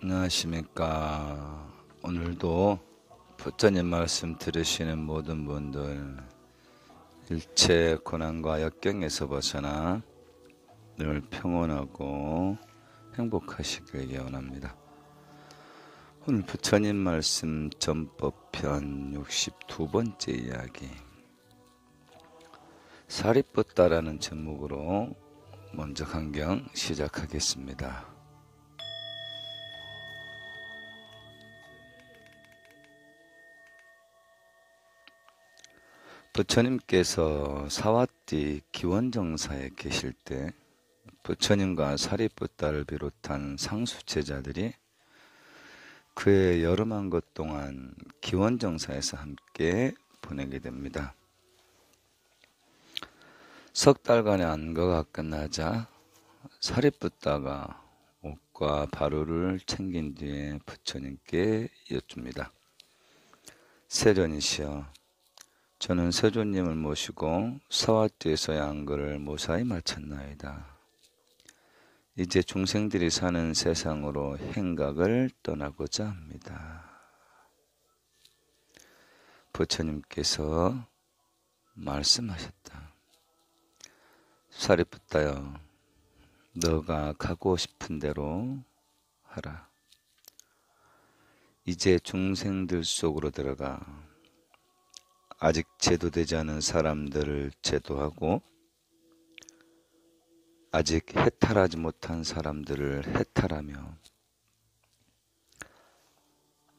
안녕하십니까. 오늘도 부처님 말씀 들으시는 모든 분들 일체 고난과 역경에서 벗어나 늘 평온하고 행복하시길 원합니다. 오늘 부처님 말씀 전법편 62번째 이야기 사리뿌따라는 제목으로 먼저 강경 시작하겠습니다. 부처님께서 사와띠 기원정사에 계실 때 부처님과 사리뿌따를 비롯한 상수 제자들이 그의 여름한 것 동안 기원정사에서 함께 보내게 됩니다. 석 달간의 안거가 끝나자 사리뿌따가 옷과 바루를 챙긴 뒤에 부처님께 여쭙니다. 세련이시여, 저는 세존님을 모시고 사와띠에서의 안거를 무사히 마쳤나이다. 이제 중생들이 사는 세상으로 행각을 떠나고자 합니다. 부처님께서 말씀하셨다. 사리뿌따여, 너가 가고 싶은 대로 하라. 이제 중생들 속으로 들어가 아직 제도되지 않은 사람들을 제도하고 아직 해탈하지 못한 사람들을 해탈하며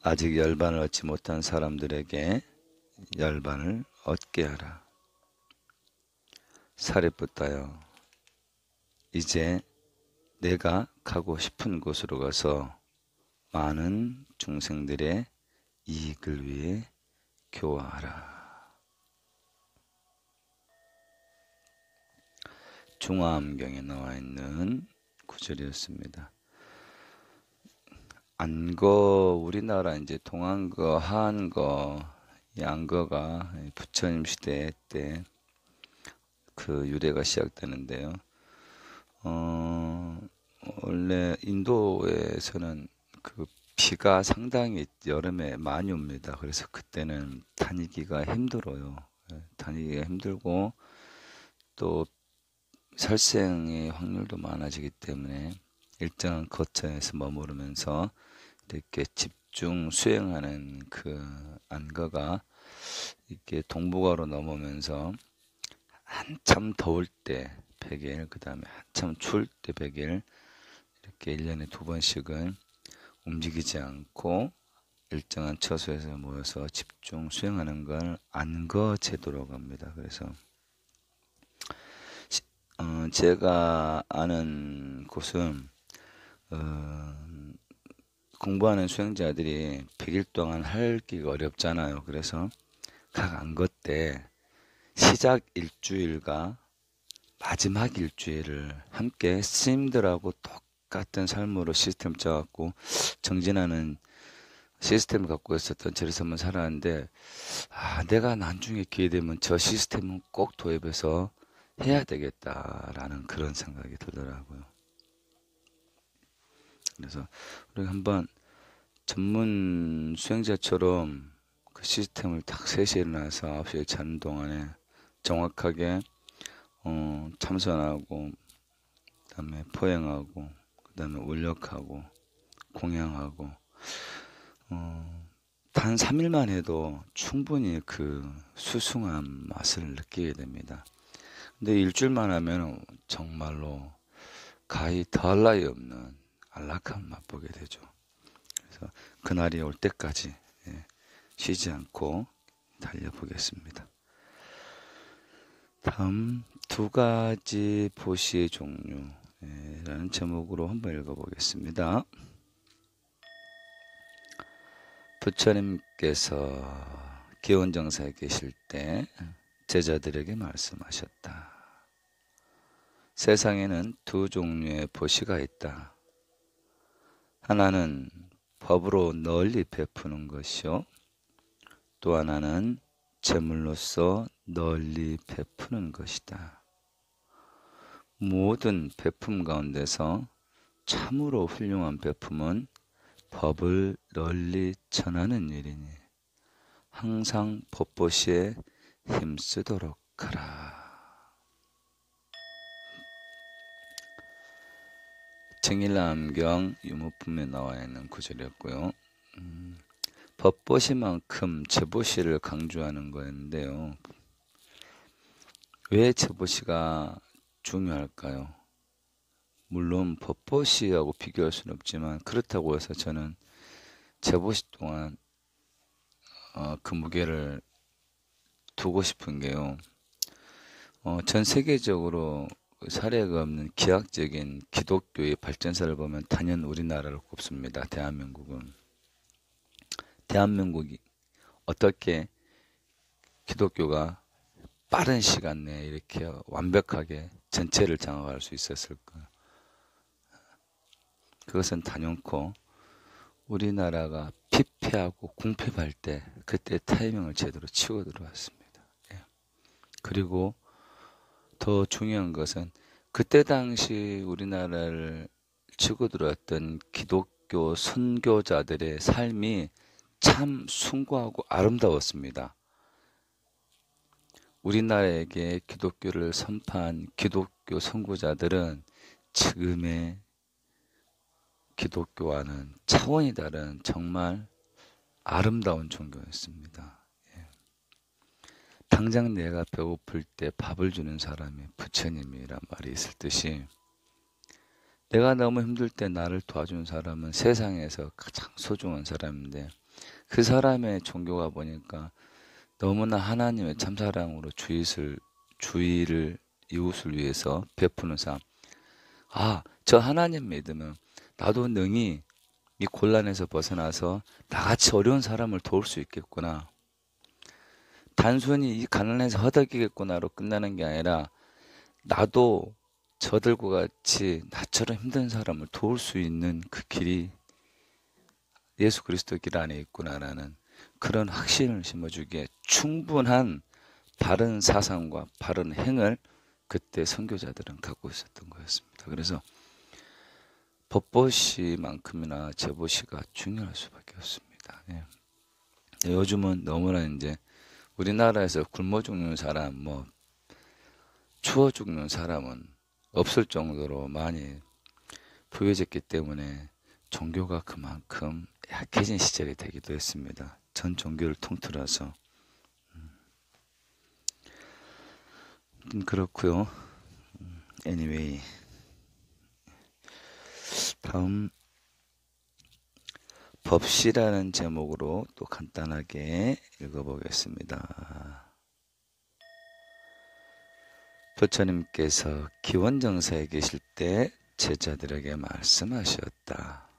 아직 열반을 얻지 못한 사람들에게 열반을 얻게 하라. 사리뿌따여, 이제 내가 가고 싶은 곳으로 가서 많은 중생들의 이익을 위해 교화하라. 중화암경에 나와 있는 구절이었습니다. 안거, 우리나라 이제 동안거, 하안거, 이 안거가 부처님 시대 때 그 유래가 시작되는데요. 원래 인도에서는 그 비가 상당히 여름에 많이 옵니다. 그래서 그때는 다니기가 힘들어요. 다니기가 힘들고 또 살생의 확률도 많아지기 때문에 일정한 거처에서 머무르면서 이렇게 집중 수행하는 그 안거가 이렇게 동북아로 넘으면서 한참 더울 때 100일, 그 다음에 한참 추울 때 100일, 이렇게 1년에 2번씩은 움직이지 않고 일정한 처소에서 모여서 집중 수행하는 걸 안거 제도라고 합니다. 그래서 제가 아는 곳은 공부하는 수행자들이 100일 동안 하기가 어렵잖아요. 그래서 각 안거 때 시작 일주일과 마지막 일주일을 함께 스님들하고 똑같은 삶으로 시스템 짜갖고 정진하는 시스템을 갖고 있었던 제에서 한번 살았는데, 내가 나중에 기회 되면 저 시스템은 꼭 도입해서 해야 되겠다라는 그런 생각이 들더라고요. 그래서 우리가 한번 전문 수행자처럼 그 시스템을 딱 3시에 일어나서 9시에 자는 동안에 정확하게 참선하고, 그 다음에 포행하고, 그 다음에 울력하고, 공양하고, 단 3일만 해도 충분히 그 수승한 맛을 느끼게 됩니다. 근데 일주일만 하면 정말로 가히 더할 나위 없는 안락함을 맛보게 되죠. 그래서 그날이 올 때까지 쉬지 않고 달려보겠습니다. 다음 2가지 보시의 종류라는 제목으로 한번 읽어보겠습니다. 부처님께서 기원정사에 계실 때 제자들에게 말씀하셨다. 세상에는 2 종류의 보시가 있다. 하나는 법으로 널리 베푸는 것이요, 또 하나는 제물로서 널리 베푸는 것이다. 모든 베품 가운데서 참으로 훌륭한 베품은 법을 널리 전하는 일이니 항상 법보시에 힘쓰도록 하라. 증일암경 유무품에 나와 있는 구절이었고요. 법보시만큼 제보시를 강조하는 거였는데요. 왜 제보시가 중요할까요? 물론 법보시하고 비교할 수는 없지만 그렇다고 해서 저는 제보시 동안 그 무게를 두고 싶은 게요. 전 세계적으로 사례가 없는 기하학적인 기독교의 발전사를 보면 단연 우리나라를 꼽습니다. 대한민국은. 대한민국이 어떻게 기독교가 빠른 시간 내에 이렇게 완벽하게 전체를 장악할 수 있었을까? 그것은 단연코 우리나라가 피폐하고 궁핍할 때 그때 타이밍을 제대로 치고 들어왔습니다. 예. 그리고 더 중요한 것은 그때 당시 우리나라를 치고 들어왔던 기독교 선교자들의 삶이 참 숭고하고 아름다웠습니다. 우리나라에게 기독교를 선포한 기독교 선교자들은 지금의 기독교와는 차원이 다른 정말 아름다운 종교였습니다. 예. 당장 내가 배고플 때 밥을 주는 사람이 부처님이란 말이 있을 듯이 내가 너무 힘들 때 나를 도와주는 사람은 세상에서 가장 소중한 사람인데 그 사람의 종교가 보니까 너무나 하나님의 참사랑으로 주의를 이웃을 위해서 베푸는 삶. 저 하나님 믿으면 나도 능히 이 곤란에서 벗어나서 나같이 어려운 사람을 도울 수 있겠구나. 단순히 이 가난해서 허덕이겠구나로 끝나는 게 아니라 나도 저들과 같이 나처럼 힘든 사람을 도울 수 있는 그 길이 예수 그리스도 길 안에 있구나라는 그런 확신을 심어주기에 충분한 바른 사상과 바른 행을 그때 선교자들은 갖고 있었던 거였습니다. 그래서 법보시만큼이나 제보시가 중요할 수밖에 없습니다. 예. 요즘은 너무나 이제 우리나라에서 굶어 죽는 사람, 추워 죽는 사람은 없을 정도로 많이 부유해졌기 때문에 종교가 그만큼 약해진 시절이 되기도 했습니다. 전 종교를 통틀어서. 그렇고요. anyway, 다음 법시라는 제목으로 또 간단하게 읽어보겠습니다. 부처님께서 기원정사에 계실 때 제자들에게 말씀하셨다.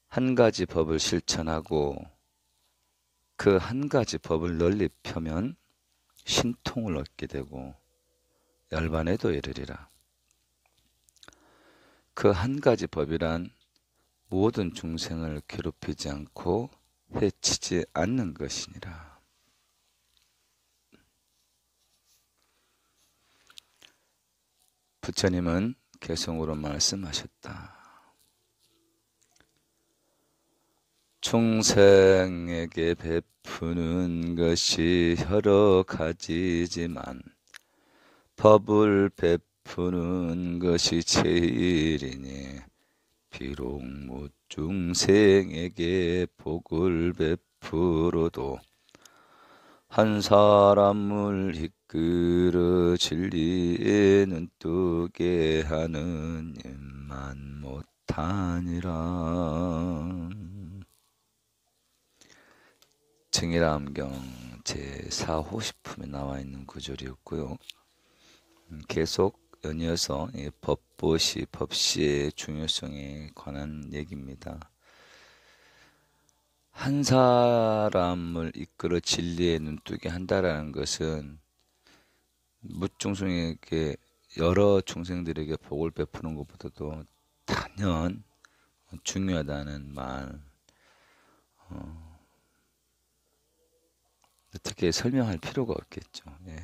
한 가지 법을 실천하고 그 한 가지 법을 널리 펴면 신통을 얻게 되고 열반에도 이르리라. 그 한 가지 법이란 모든 중생을 괴롭히지 않고 해치지 않는 것이니라. 부처님은 개성으로 말씀하셨다. 중생에게 베푸는 것이 여러 가지지만 법을 베푸는 것이 제일이니 비록 무중생에게 복을 베풀어도 한 사람을 이끌어 진리에 눈뜨게 하는 일만 못하니라. 증일암경 제4호시품에 나와 있는 구절이었고요. 계속 연이어서 법보시, 법시의 중요성에 관한 얘기입니다. 한 사람을 이끌어 진리에 눈뜨게 한다라는 것은 무중생에게 여러 중생들에게 복을 베푸는 것보다도 단연 중요하다는 말. 어떻게 설명할 필요가 없겠죠. 예.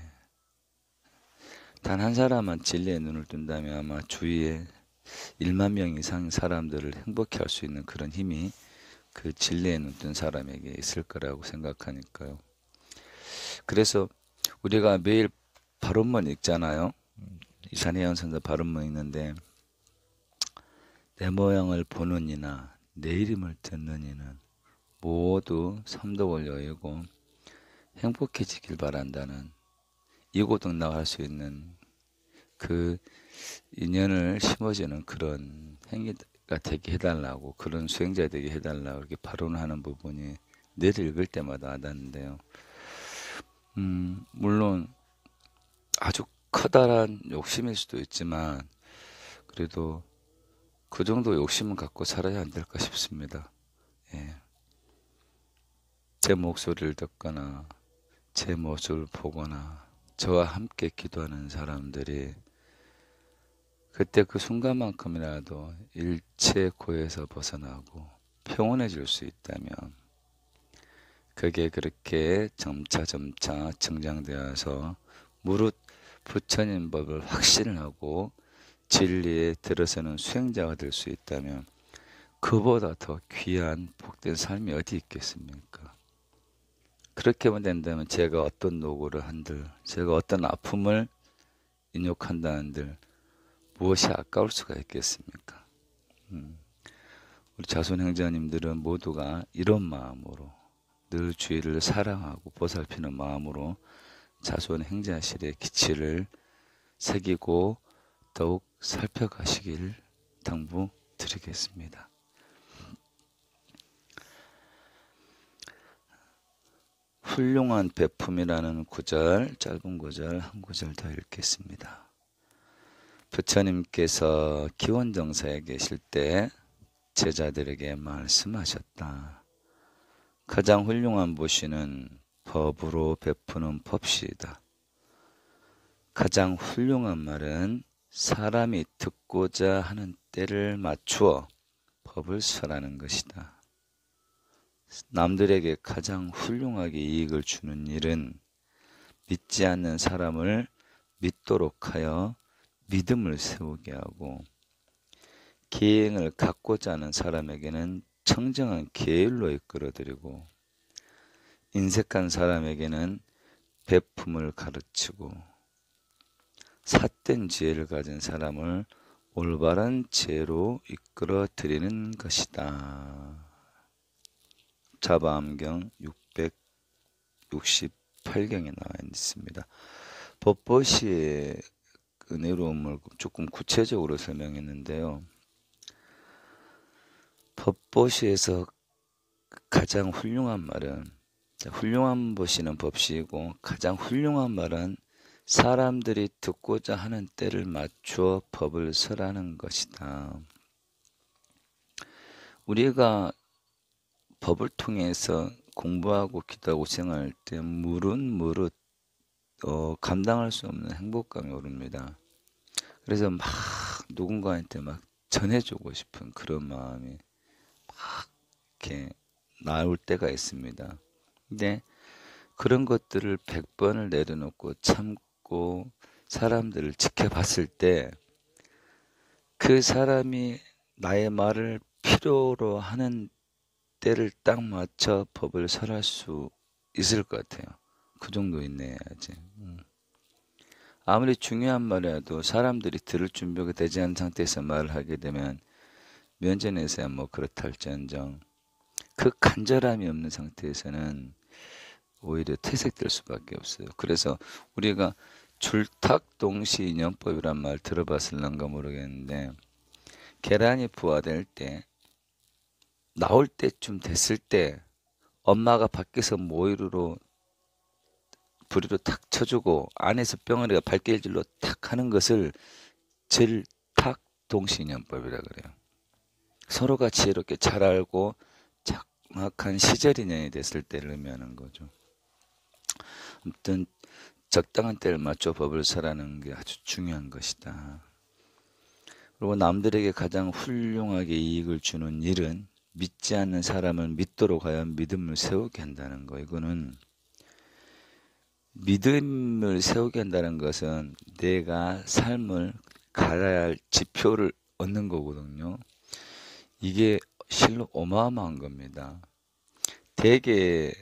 단 한 사람만 진리의 눈을 뜬다면 아마 주위에 1만 명 이상 사람들을 행복해 할 수 있는 그런 힘이 그 진리에 눈뜬 사람에게 있을 거라고 생각하니까요. 그래서 우리가 매일 발언문 읽잖아요. 이산해연 선생 발언문 읽는데 내 모양을 보는 이나 내 이름을 듣는 이는 모두 삼독을 여의고 행복해지길 바란다는 이고등락할 수 있는 그 인연을 심어주는 그런 행위가 되게 해달라고, 그런 수행자 되게 해달라고 이렇게 발언하는 부분이 늘 읽을 때마다 와닿는데요. 물론 아주 커다란 욕심일 수도 있지만 그래도 그 정도 욕심은 갖고 살아야 안 될까 싶습니다. 예. 제 목소리를 듣거나 제 모습을 보거나 저와 함께 기도하는 사람들이 그때 그 순간만큼이라도 일체 고에서 벗어나고 평온해질 수 있다면 그게 그렇게 점차 증장되어서 무릇 부처님 법을 확신을 하고 진리에 들어서는 수행자가 될 수 있다면 그보다 더 귀한 복된 삶이 어디 있겠습니까? 그렇게만 된다면 제가 어떤 노고를 한들, 제가 어떤 아픔을 인욕한다는들 무엇이 아까울 수가 있겠습니까? 우리 자손 행자님들은 모두가 이런 마음으로 늘 주위를 사랑하고 보살피는 마음으로 자손 행자실의 기치를 새기고 더욱 살펴가시길 당부드리겠습니다. 훌륭한 베품이라는 구절, 짧은 구절 한 구절 더 읽겠습니다. 부처님께서 기원정사에 계실 때 제자들에게 말씀하셨다. 가장 훌륭한 보시는 법으로 베푸는 법시이다. 가장 훌륭한 말은 사람이 듣고자 하는 때를 맞추어 법을 설하는 것이다. 남들에게 가장 훌륭하게 이익을 주는 일은 믿지 않는 사람을 믿도록 하여 믿음을 세우게 하고 계행을 갖고자 하는 사람에게는 청정한 계율로 이끌어드리고 인색한 사람에게는 베품을 가르치고 삿된 지혜를 가진 사람을 올바른 지혜로 이끌어드리는 것이다. 자바암경 668경에 나와 있습니다. 법보시의 은혜로움을 조금 구체적으로 설명했는데요. 법보시에서 가장 훌륭한 말은, 훌륭한 보시는 법시이고 가장 훌륭한 말은 사람들이 듣고자 하는 때를 맞추어 법을 설하는 것이다. 우리가 법을 통해서 공부하고 기도하고 생활할 때 무릇 감당할 수 없는 행복감이 오릅니다. 그래서 막 누군가한테 막 전해주고 싶은 그런 마음이 막 이렇게 나올 때가 있습니다. 근데 그런 것들을 100번을 내려놓고 참고 사람들을 지켜봤을 때 그 사람이 나의 말을 필요로 하는 때를 딱 맞춰 법을 설할 수 있을 것 같아요. 그 정도 인내해야지. 아무리 중요한 말이라도 사람들이 들을 준비가 되지 않은 상태에서 말을 하게 되면 면전에서야 뭐 그렇다 할지언정 그 간절함이 없는 상태에서는 오히려 퇴색될 수밖에 없어요. 그래서 우리가 줄탁동시인연법이란 말 들어봤을런가 모르겠는데 계란이 부화될 때 나올 때쯤 됐을 때 엄마가 밖에서 모이루로 부리로 탁 쳐주고 안에서 병아리가 발길질로 탁 하는 것을 질탁동시인연법이라 그래요. 서로가 지혜롭게 잘 알고 정확한 시절인연이 됐을 때를 의미하는 거죠. 아무튼 적당한 때를 맞춰 법을 설하는 게 아주 중요한 것이다. 그리고 남들에게 가장 훌륭하게 이익을 주는 일은 믿지 않는 사람을 믿도록 하여 믿음을 세우게 한다는 거. 이거는 믿음을 세우게 한다는 것은 내가 삶을 가야 할 지표를 얻는 거거든요. 이게 실로 어마어마한 겁니다. 대개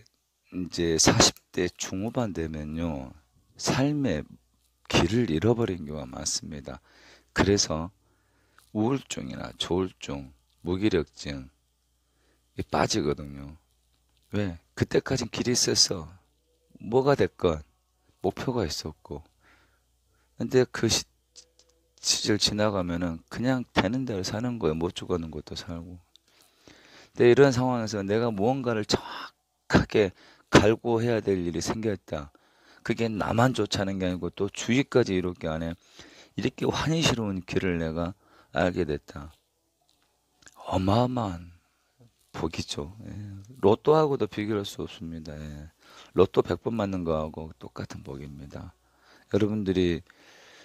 이제 40대 중후반 되면요, 삶의 길을 잃어버린 경우가 많습니다. 그래서 우울증이나 조울증, 무기력증 빠지거든요. 왜? 그때까진 길이 있었어. 뭐가 됐건 목표가 있었고. 근데 그 시절 지나가면은 그냥 되는 대로 사는 거예요. 못 죽어는 것도 살고. 근데 이런 상황에서 내가 무언가를 정확하게 갈구해야 될 일이 생겼다. 그게 나만 쫓아는 게 아니고 또 주위까지 이렇게 안에 이렇게 환희스러운 길을 내가 알게 됐다. 어마어마한 복이죠. 예. 로또하고도 비교할 수 없습니다. 예. 로또 100번 맞는 거하고 똑같은 복입니다. 여러분들이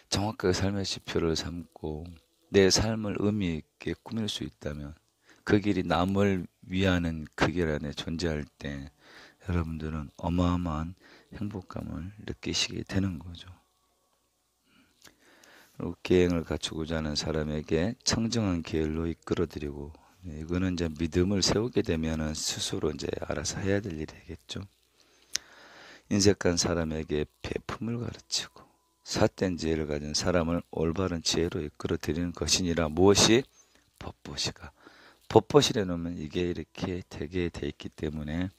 정확하게 삶의 지표를 삼고 내 삶을 의미 있게 꾸밀 수 있다면 그 길이 남을 위하는 그 길 안에 존재할 때 여러분들은 어마어마한 행복감을 느끼시게 되는 거죠. 그리고 계획을 갖추고자 하는 사람에게 청정한 계율로 이끌어드리고, 이거는 이제 믿음을 세우게 되면은 스스로 이제 알아서 해야 될 일이겠죠. 인색한 사람에게 배품을 가르치고 삿된 지혜를 가진 사람을 올바른 지혜로 이끌어드리는 것이니라. 무엇이? 법보시가. 법보시래 놓으면 이게 이렇게 되게 돼 있기 때문에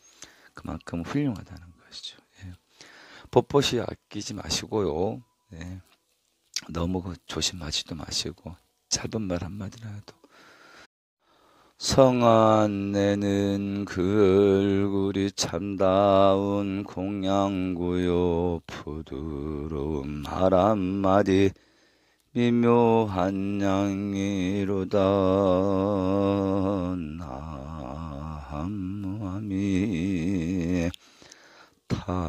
그만큼 훌륭하다는 것이죠. 예. 법보시 아끼지 마시고요. 예. 너무 조심하지도 마시고 짧은 말 한마디라도. 성안내는 그 얼굴이 참다운 공양구요. 부드러운 말 한마디 미묘한 양이로다. 나무아미 타무